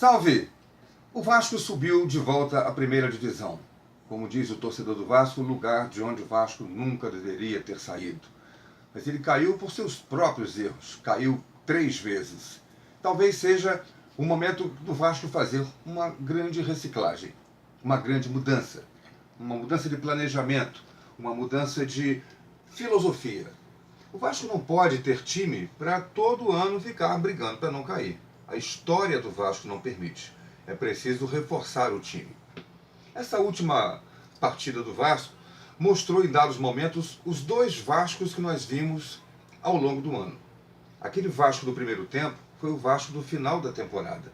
Salve! O Vasco subiu de volta à primeira divisão. Como diz o torcedor do Vasco, lugar de onde o Vasco nunca deveria ter saído. Mas ele caiu por seus próprios erros. Caiu 3 vezes. Talvez seja o momento do Vasco fazer uma grande reciclagem, uma grande mudança. Uma mudança de planejamento, uma mudança de filosofia. O Vasco não pode ter time para todo ano ficar brigando para não cair. A história do Vasco não permite. É preciso reforçar o time. Essa última partida do Vasco mostrou em dados momentos os 2 Vascos que nós vimos ao longo do ano. Aquele Vasco do primeiro tempo foi o Vasco do final da temporada.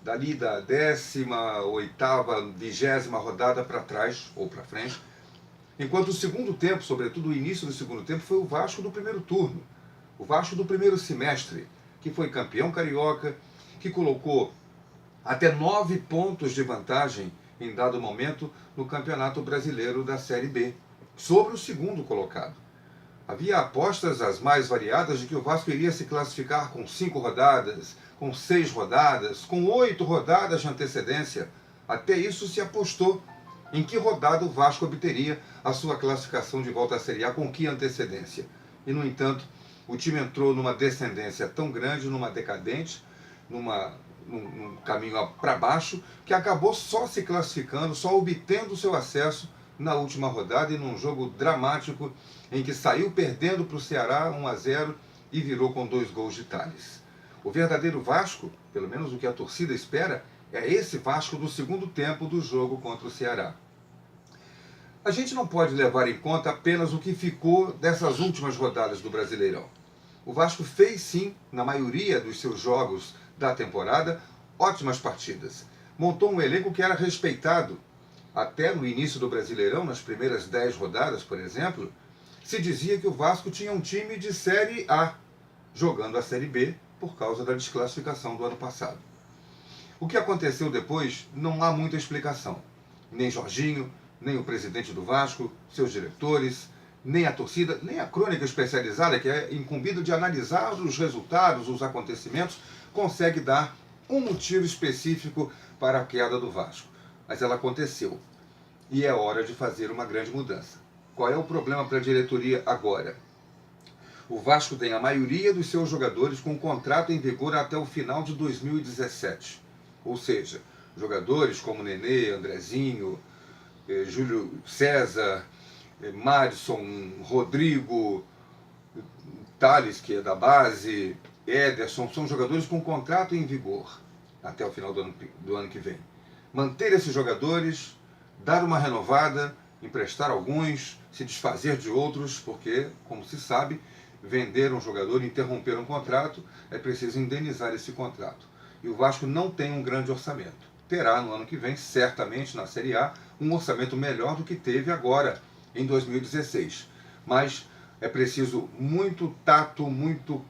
Dali da 18ª, 20ª rodada para trás, ou para frente, enquanto o segundo tempo, sobretudo o início do segundo tempo, foi o Vasco do primeiro turno. O Vasco do primeiro semestre, que foi campeão carioca, que colocou até 9 pontos de vantagem em dado momento no Campeonato Brasileiro da Série B, sobre o segundo colocado. Havia apostas as mais variadas de que o Vasco iria se classificar com 5 rodadas, com 6 rodadas, com 8 rodadas de antecedência. Até isso se apostou em que rodada o Vasco obteria a sua classificação de volta à Série A, com que antecedência. E, no entanto, o time entrou numa descendência tão grande, numa decadente, num caminho para baixo, que acabou só se classificando, só obtendo o seu acesso na última rodada e num jogo dramático em que saiu perdendo para o Ceará 1-0 e virou com 2 gols de Tales. O verdadeiro Vasco, pelo menos o que a torcida espera, é esse Vasco do segundo tempo do jogo contra o Ceará. A gente não pode levar em conta apenas o que ficou dessas últimas rodadas do Brasileirão. O Vasco fez sim, na maioria dos seus jogos da temporada, ótimas partidas. Montou um elenco que era respeitado. Até no início do Brasileirão, nas primeiras 10 rodadas, por exemplo, se dizia que o Vasco tinha um time de Série A, jogando a Série B por causa da desclassificação do ano passado. O que aconteceu depois não há muita explicação. Nem Jorginho, nem o presidente do Vasco, seus diretores, nem a torcida, nem a crônica especializada, que é incumbida de analisar os resultados, os acontecimentos, consegue dar um motivo específico para a queda do Vasco. Mas ela aconteceu. E é hora de fazer uma grande mudança. Qual é o problema para a diretoria agora? O Vasco tem a maioria dos seus jogadores com contrato em vigor até o final de 2017. Ou seja, jogadores como Nenê, Andrezinho, Júlio César, Madison, Rodrigo, Tales, que é da base, Ederson, são jogadores com contrato em vigor até o final do ano que vem. Manter esses jogadores, dar uma renovada, emprestar alguns, se desfazer de outros, porque, como se sabe, vender um jogador, interromper um contrato, é preciso indenizar esse contrato. E o Vasco não tem um grande orçamento. Terá no ano que vem, certamente na Série A, um orçamento melhor do que teve agora, em 2016. Mas é preciso muito tato, muito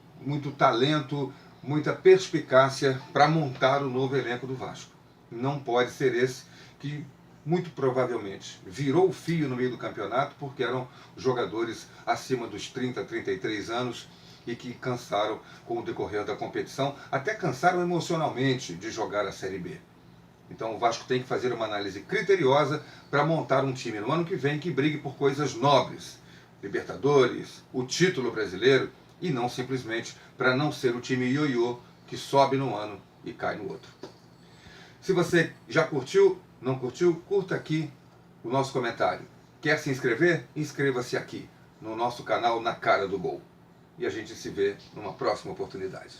talento, muita perspicácia para montar o novo elenco do Vasco. Não pode ser esse que, muito provavelmente, virou o fio no meio do campeonato porque eram jogadores acima dos 30, 33 anos e que cansaram com o decorrer da competição, até cansaram emocionalmente de jogar a Série B. Então o Vasco tem que fazer uma análise criteriosa para montar um time no ano que vem que brigue por coisas nobres, Libertadores, o título brasileiro, e não simplesmente para não ser o time ioiô que sobe num ano e cai no outro. Se você já curtiu, não curtiu, curta aqui o nosso comentário. Quer se inscrever? Inscreva-se aqui no nosso canal Na Cara do Gol. E a gente se vê numa próxima oportunidade.